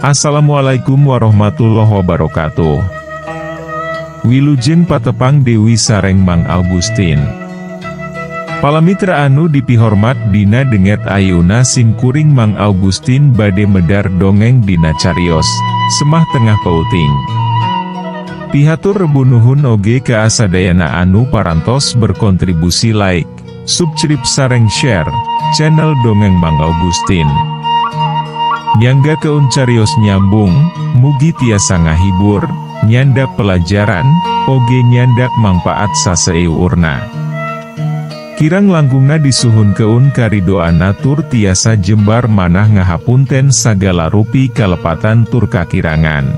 Assalamualaikum warahmatullahi wabarakatuh. Wilujeng patepang Dewi Sareng Mang Augustin. Palamitra anu dipihormat dina denget ayeuna simkuring Mang Augustin bade medar dongeng dina carios Semah Tengah Pauting. Pihatur rebunuhun oge ke asadayana anu parantos berkontribusi like, subscribe sareng share channel dongeng Mang Augustin. Nyangga keun carios nyambung, mugi tiasa ngahibur, nyandak pelajaran, oge nyandak mangpaat saseurna. Kirang langgungna disuhun keun karidoana tur tiasa jembar manah ngahapunten sagala rupi kalepatan tur kakirangan.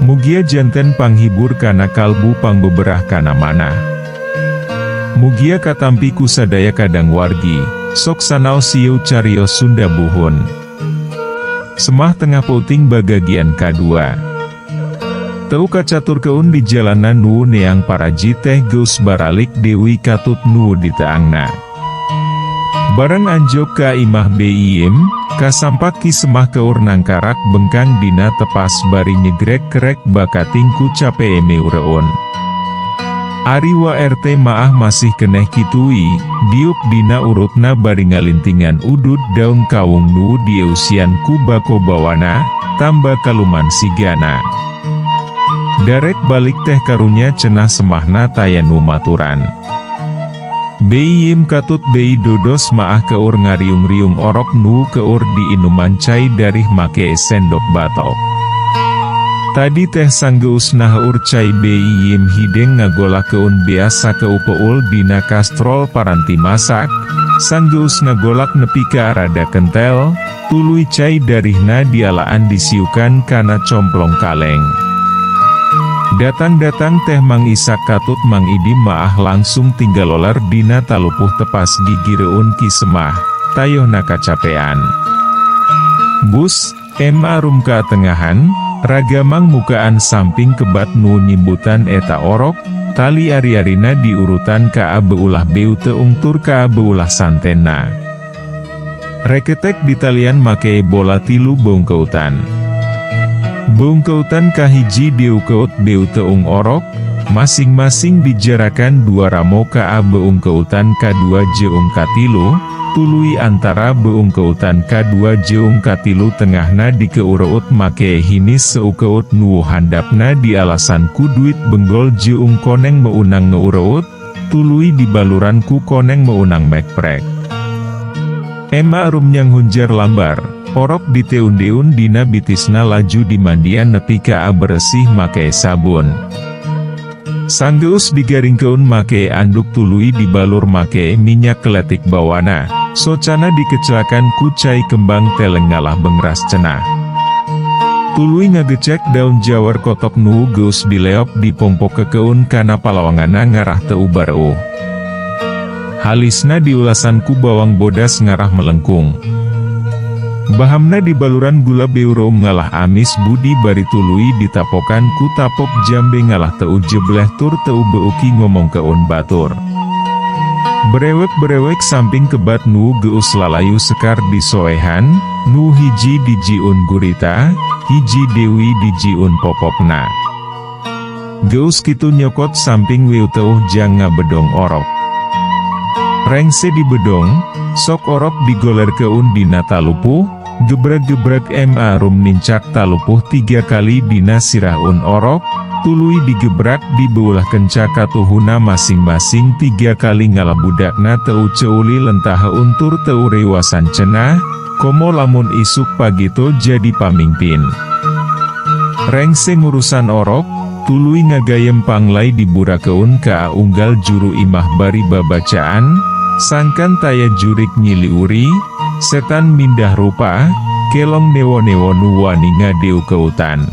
Mugia janten panghibur kana kalbu pangbeberah kana manah. Mugia katampi kusadaya kadang wargi, sok sanaos sieu carios Sunda Buhun. Semah Tengah Pauting bagagian kedua. Teu kacatur keun di jalanan nu neang paraji teh geus baralik Dewi katut nu di teangna. Barang anjok ka imah BIM, kasampak ki semah keur nangkarak bengkang dina tepas bari nyegrek kerek bakatingku cape meureun. Ari wa RT maah masih keneh kitui, diuk dina urutna bari ngalintingan udud daun kawung nu dieusian ku bako bawana, tambah kaluman sigana. Darek balik teh karunya cenah semahna tayanu maturan. BIM katut BI dodos maah keur ngariung-riung orok nu keur diinuman cai dari make sendok batok. Tadi teh sanggeus nahaur cai BIM hideng ngagola keun biasa keupeul dina kastrol paranti masak, sanggeus ngagolak nepi ka rada kentel, tuluy cai darihna dialaan disiukan kana complong kaleng. Datang-datang teh Mang Isak katut Mang Idim maah langsung tinggal loler dina talupuh tepas gigireun ki semah, tayohna kacapean. Bus, arum ka tengahan, ragamang mukaan samping kebat nu nyimbutan eta orok, tali ari-arina diurutan ka abeulah beu teung tur ka abeulah santenna. Reketek ditalian make bola tilu bongkeutan. Bongkeutan kahiji diukeut beu teung orok, masing-masing dijarakan dua ramo ka beungkeutan kadua jeung katilu, tuluy antara beungkeutan kadua jeung katilu tengahna dikeureut make hinis seukeut nu handapna di alasan ku duit benggol jeung koneng meunang ngeureut, tuluy dibaluran ku koneng meunang mekprek. Arum nyang hunjar lambar. Orok diteun-deun dina bitisna laju dimandian nepi ka bersih make sabun. Sanggeus digaringkeun make anduk tuluy dibalur make minyak keletik bawana, socana dikecelakan ku cai kembang teleng ngalah bengras cenah. Tuluy ngagecek daun jawar kotok nu geus dileop dipompok kekeun kana palawanganna ngarah teu bareuh. Halisna diulasan ku bawang bodas ngarah melengkung. Bahamna dibaluran gula beurom ngalah amis budi bari tuluy ditapokan ku tapok jambe ngalah teu jebleh tur teu beuki ngomong keun batur. Berewek-berewek samping kebat nu geus lalayu sekar disoehan, nu hiji dijiun gurita, hiji Dewi dijiun popokna. Geus kitu nyokot samping weu teuh jang ngabedong orok. Rengse di bedong, sok orok digoler keun dina talupuh, gebrek-gebrek arum nincak talupuh 3 kali dina sirahun orok, tuluy digebrak di beulah kenca katuhuna masing-masing 3 kali ngalah budakna teu ceuli lentaha untur teu rewasan cenah, komo lamun isuk pagito jadi pamimpin. Rengse ngurusan orok, tuluy ngagayem panglai diburakeun ka unggal juru imah bari babacaan, sangkan taya jurik nyiliuri, setan mindah rupa, kelong newo-newo nu wani ngadeu keutan.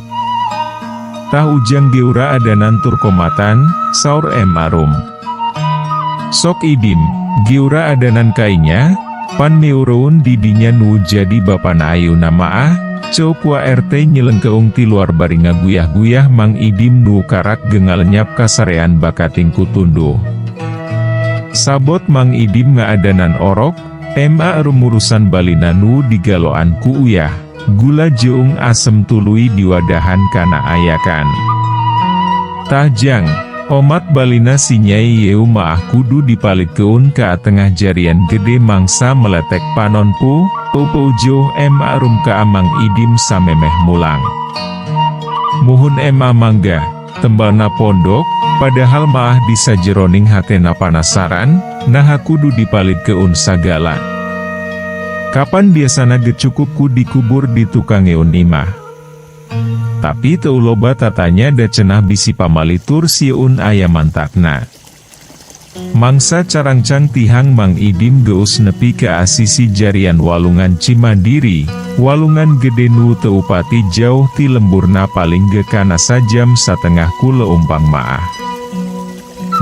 Tah ujang geura adanan tur komatan, saur arum. Sok Idim, geura adanan kainya, pan meureun didinya nu jadi bapana ayeuna maah, ceuk wa RT nyeleng keung ti luar bari ngaguyah-guyah Mang Idim nu karak gengal nyap kasarean bakating kutunduh. Sabot Mang Idim ngaadanan orok, arum urusan balina nu digaloan ku uyah, gula jeung asem tuluy diwadahan kana ayakan. Tajang, omat balina si Nyai Yeu maah kudu dipalikeun ka tengah jarian gede mangsa meletek panonpu, ujo arum ka amang idim samemeh mulang. Muhun mangga, tembalna pondok, padahal maah disajeroning hatena panasaran, nah kudu dipalikeun sagala. Kapan biasana gecukupku dikubur di tukang eun imah. Tapi teu loba tatanya da cenah bisi pamalitur sieun aya mantakna. Mangsa carangcang tihang Mang Idim geus nepi ke asisi jarian walungan Cimandiri, walungan gede nu teu pati jauh ti lemburna paling gekana sajam satengah ku leumpang maah.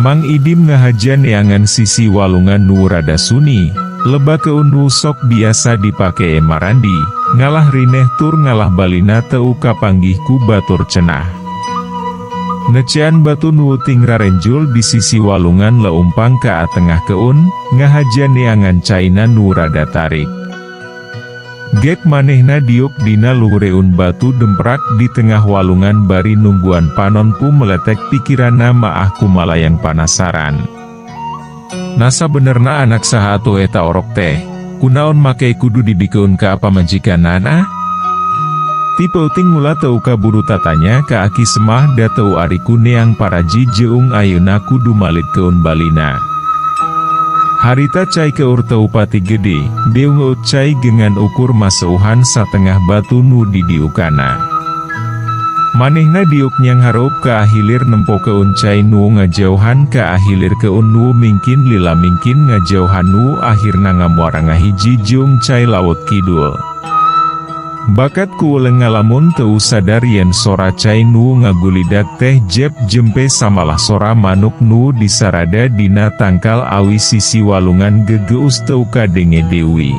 Mang Idim ngahajan eangan sisi walungan nu rada suni, leba keun nu sok biasa dipake marandi, ngalah rineh tur ngalah balina teu kapanggih ku batur cenah. Necean batu nu ting rarenjul di sisi walungan leumpang ka tengah keun, ngahajan neangan caina nu rada tarik. Gek manehna diuk dina luhureun batu demprak di tengah walungan bari nungguan panonpu meletek pikirana maah kumalayang panasaran. Nasa benerna anak saha atuh eta orok teh, kunaon make kudu dibikeun ka apa majikanana? Ti peuting mula teu kaburu tatanya ka aki semah da teu ari kuneang paraji jeung ayeuna kudu malitkeun balina. Harita cai keur teu pati gede, deung cai gengan ukur maseuhan satengah batu nu didiukana. Manehna diuk nyang hareup ka ahilir nempokeun cai nu ngajauhan ka ahilir keun nu mingkin lila mingkin ngajauhan nu akhirna ngamuaranga hiji jeung cai laut kidul. Bakat kuuleng ngalamun teu sadar yen sora cai nu ngagulidak teh jep jempe samalah sora manuk nu disarada dina tangkal awi sisi walungan gegeus teu kadenge deui.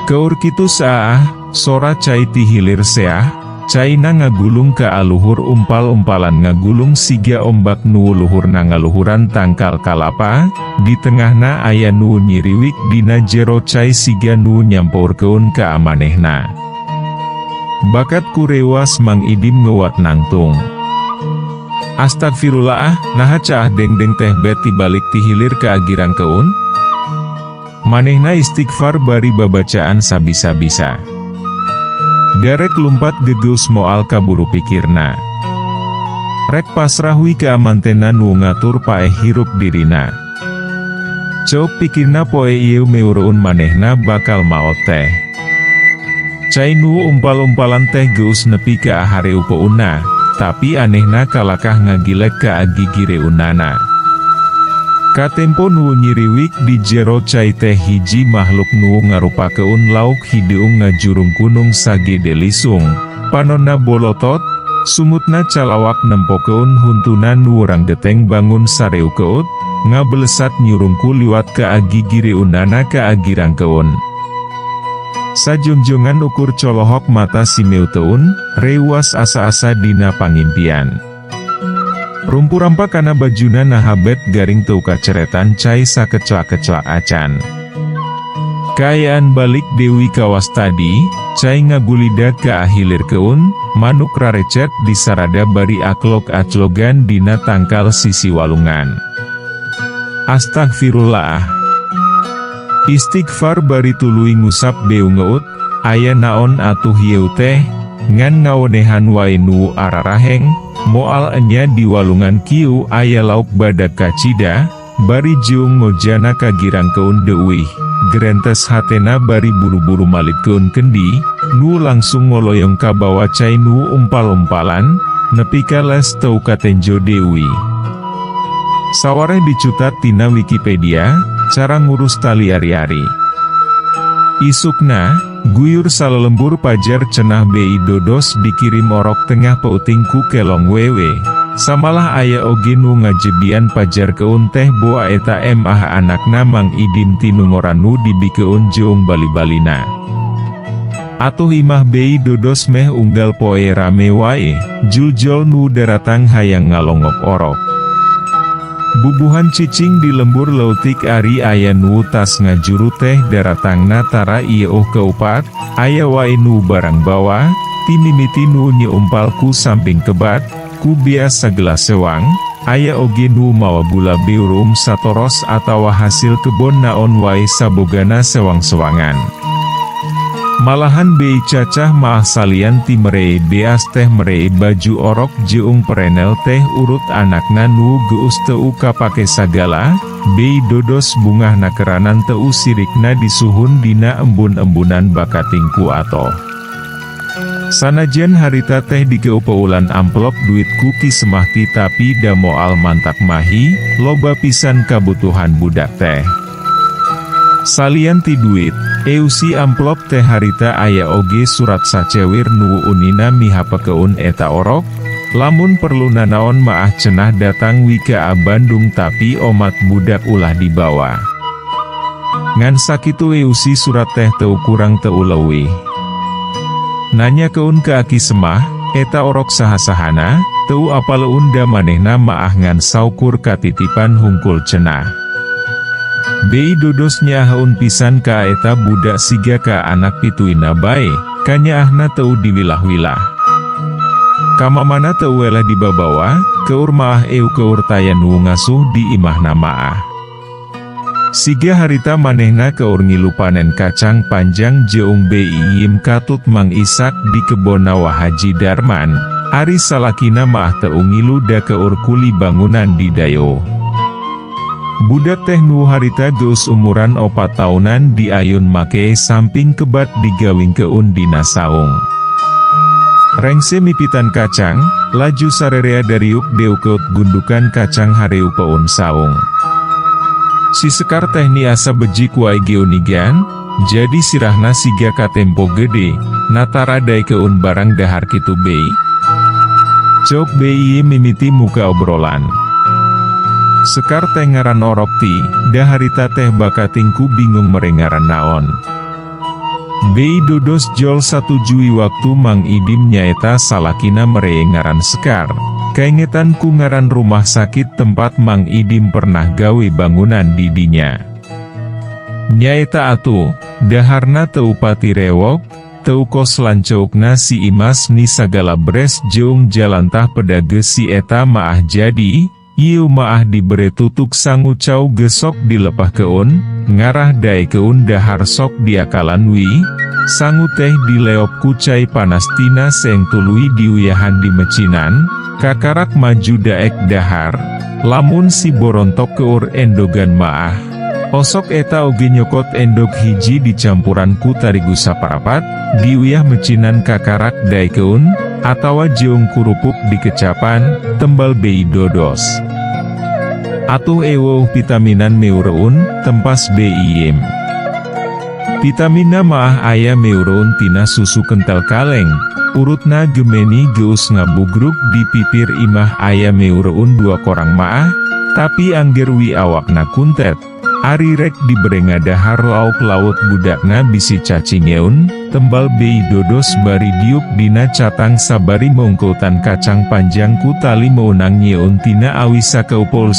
Keur kitu saah, sora cai ti hilir seah, caina ngagulung ka aluhur umpal-umpalan ngagulung siga ombak nu luhurna ngaluhuran tangkal kalapa, di tengahna aya nu nyiriwik dina jero cai siga nu nyampurkeun ka amanehna. Bakat kurewas Mang Idim ngewat nangtung. Astagfirullah, naha caah deng-deng teh bet tibalik ti hilir ka agirang keun? Manehna istighfar bari babacaan sabisa-bisa. Garek lumpat gegeus moal kaburu pikirna. Rek pasrahwi ke amantena nu ngatur paeh hirup dirina. Cok pikirna poe ieu meureun manehna bakal maot teh. Cai nu umpal-umpalan teh geus nepi ka ahareupeunna, tapi anehna kalakah ngagilek ka agigireunana. Katempo nu nyiriwik di jero cai teh hiji makhluk nu ngarupakeun lauk hideung ngajurung gunung sagede lisung, panonna bolotot, sumutna calawak nempokeun huntuna nu urang deteng bangun sareu keut, ngabelesat nyurungku liwat ka agigireunana ka agirang keun. Sajongjongan ukur colohok mata si meuteun, rewas asa-asa dina pangimpian. Rumpu-rampa kana bajuna nahabet garing teu kaceretan cai sakeclak-keclak acan. Kaayaan balik Dewi kawas tadi, cai ngagulidak ka ahilir keun, manuk rarecet disarada bari aklok-aclogan dina tangkal sisi walungan. Astagfirullah. Istighfar bari tuluy ngusap deung ngeut, aya naon atuh yeu teh, ngan ngawenehan wae nu araraheng, moal enya di walungan kieu aya lauk badak kacida, bari jeung ngojana ka girang keun deuwih, gerentes hatena bari buru-buru malitkeun kendi, nu langsung ngoloyong ka bawa cai nu umpal-umpalan, nepi ka les teu katenjo deui. Sawareh dicutat tina Wikipedia, cara ngurus tali ari-ari. Isukna, guyur salelembur pajar cenah BI dodos dikirim orok tengah peuting ku kelong wewe. Samalah aya oge nu ngajebian pajar keun teh boa eta emah anakna Mang Idim tinu ngoranu dibikeun jeung bali-balina. Atuh imah BI dodos meh unggal poe rame wae, juljol nu daratang hayang ngalongok orok. Bubuhan cicing di lembur leutik ari aya nu tas ngajuru teh daratangna tara ieu keopat, aya wae nu barang bawa, ti mimiti nu nyeumpal ku samping kebat, ku biasa gelas sewang, aya oge nu mawa gula biurum satoros atawa hasil kebon naon wae sabogana sewang-sewangan. Malahan bei cacah maah salian ti merei beas teh merei baju orok jeung perenel teh urut anakna nu geus teu kapake sagala, bei dodos bungah nakeranan teu sirikna disuhun dina embun-embunan bakatingku ato. Sanajan harita teh digeumpeulan amplop duit kuki semahti tapi da moal mantak mahi, loba pisan kabutuhan budak teh. Salian ti duit, eusi amplop teh harita aya oge surat sacewir nu unina mihapakeun eta orok, lamun perlu nanaon maah cenah datang wika Bandung tapi omat budak ulah dibawa. Ngan sakitu eusi surat teh teu kurang teu leuwih. Nanya keun ke aki semah, eta orok sahasahana, teu apaleun da manehna maah ngan saukur katitipan hungkul cenah. Bei dodos nyahaun pisan ka eta budak siga ka anak pituina bae, kanyaahna teu diwilah-wilah. Kamamana teu welah dibabawa, keur maah eu keur taya nu ngasuh di imahna maah. Siga harita manehna keur ngilu panen kacang panjang jeung Beiyim katut Mang Isak di kebonna Haji Darman, ari salakina maah teu ngilu da keur kuli bangunan di dayo. Budak teh nu harita geus umuran 4 taunan diayun make samping kebat digawing keun dina saung. Rengse mipitan kacang, laju sarerea dariuk deukeut gundukan kacang hareu peun saung. Si Sekar teh niasa bejik wae geunigan, jadi sirahna siga ka tempo gede, natara dae keun barang dahar kitu bei. Cok bei mimiti muka obrolan. Sekar teh ngaran orok ti, da harita teh bakatingku bingung merengaran naon. Bei dodos jol satujui waktu Mang Idim nyaeta salakina mereye ngaran Sekar, kaingetan ku ngaran rumah sakit tempat Mang Idim pernah gawe bangunan di dinya. Nyaeta atuh, daharna teu pati rewok, teu kos lanceukna si Imas ni sagala bres jeung jalantah pedage si eta maah jadi, ieu maah dibere tutuk sangu cau gesok dilepah keun, ngarah dae keun dahar sok diakalan wi, sangu teh dileop kucai panastina seng tului diuyahan di mecinan, kakarak maju daek dahar, lamun si borontok keur endogan maah. Osok eta oge nyokot endog hiji dicampuran ku tarigu saparapat, diuyah mecinan kakarak dae keun, atawa jeung kurupuk dikecapan, tembal bei dodos. Atuh ewo vitaminan meureun, tempas Beiyim. Vitamina maah aya meureun tina susu kental kaleng, urutna gemeni geus ngabugruk di pipir imah aya meureun 2 korang maah, tapi angger wi awakna kuntet. Ari rek dibere ngadahar lauk laut budakna bisi cacingeun, tembal bei dodos bari diuk dina catang sabari mongkotan kacang panjang ku tali meunang nyeun tina awi sakeupol.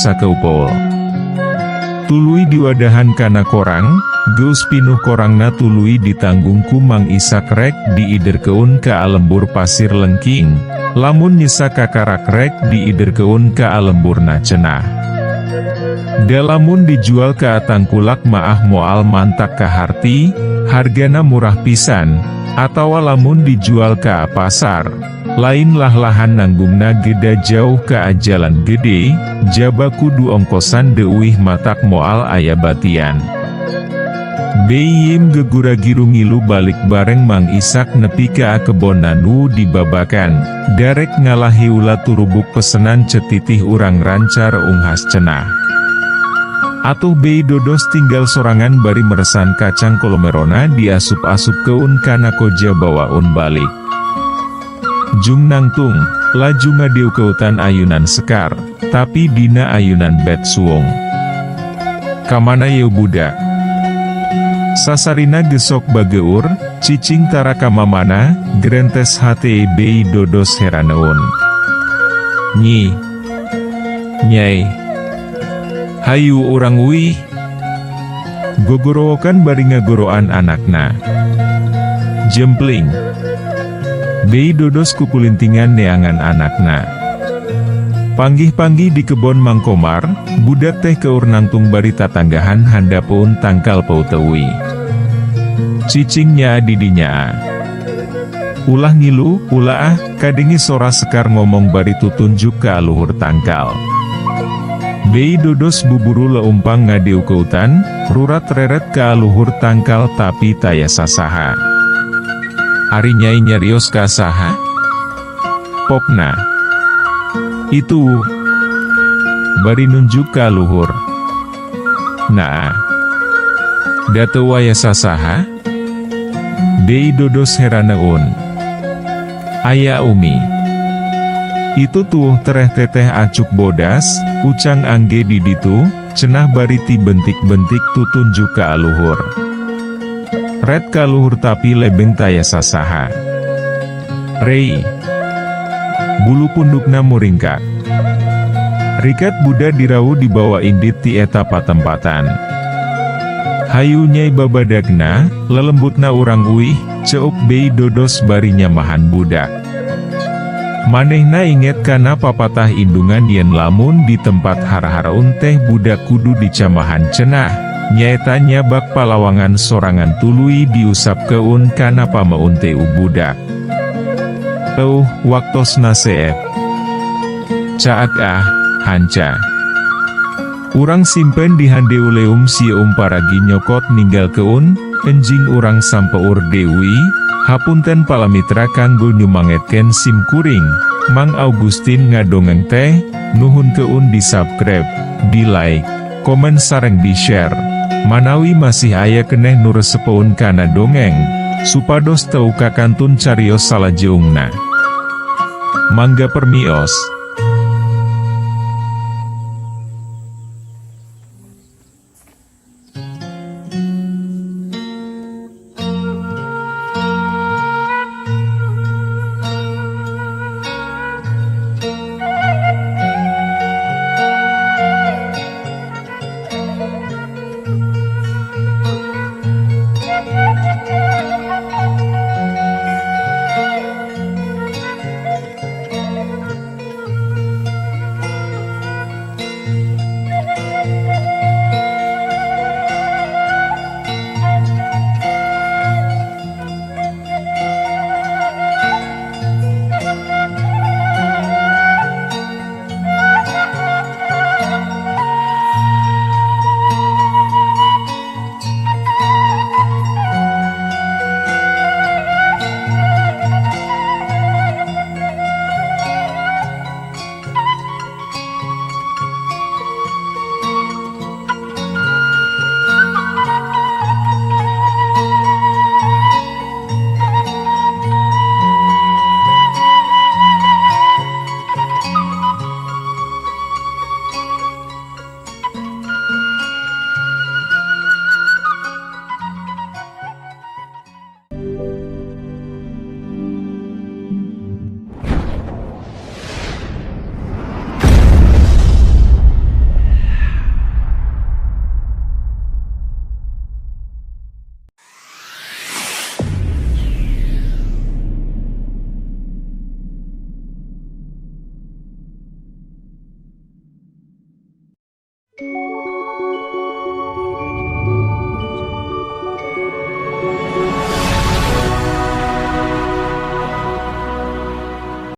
Tului diwadahan kana korang, geus pinuh korangna tului ditanggung ku Mang Isak rek diiderkeun ka alembur pasir lengking, lamun nyesa kakarak rek diiderkeun ka alemburna cenah. Dalamun dijual ke atangkulak maah moal mantak ka harti, hargana murah pisan, atawa lamun dijual ke pasar, lain lah-lahan nanggungna geda jauh ke ajalan gede, jaba kudu ongkosan deuwih matak moal aya batian. Beiyim gegura-giru ngilu balik bareng Mang Isak nepi ka kebonna nu dibabakan, darek ngalahi ulah turubuk pesenan cetitih urang rancar unghas cenah. Atuh bei dodos tinggal sorangan bari meresan kacang kolomerona diasup-asup keun kana koja bawaun balik. Jung nangtung, laju ngadiu keutan ayunan Sekar, tapi dina ayunan bet suong. Kamana yeu budak? Sasarina gesok bageur, cicing tara kamamana, grentes hate bei dodos heraneun. Nyi. Nyai. Hayu urang wih. Gogorowokan bari ngagoroan anakna. Jempling. Bei dodos kukulintingan neangan anakna. Panggih-panggih di kebon Mang Komar, budak teh keur nangtung bari tatanggahan handapun tangkal pautewi. Cicingnya didinya. Ulah ngilu, ulah kadengi sora Sekar ngomong bari tutunjuk ke aluhur tangkal. Bei dodos buburu leumpang ngadiu keutan, rurat reret ke aluhur tangkal tapi taya sasaha. Ari Nyai nyarios ka saha? Popna. Itu. Bari nunjuk ka luhur. Nah. Dato waya sasaha? Bei dodos heraneun. Aya Umi. Itu tuh tereh teteh acuk bodas, ucang angge di ditu, cenah bari ti bentik-bentik tutunjuk ka aluhur. Red kaluhur tapi lebeng taya sasaha. Rei. Bulu pundukna muringkak. Rikat Buddha dirau dibawa indit ti eta patempatan. Hayu Nyai babadagna, lelembutna urang uih, ceuk bei dodos bari nyamahan budak. Manehna inget kana papatah indungan yen lamun di tempat har-haraun teh budak kudu dicamahan cenah. Nyaeta nyabak palawangan sorangan tului diusap keun kana pamaun teu budak. Waktosna seep. Caak hanca. Urang simpen di handeuleum sieum paragi nyokot ninggal keun, enjing urang sampeur dewi, hapunten palamitra kanggo nyumangetken sim kuring, Mang Augustin ngadongeng teh, nuhun keun di subscribe, di like, komen sareng di share. Manawi masih aya keneh nuresepeun kana dongeng, supados teu kakantun carios salajeungna. Mangga permios.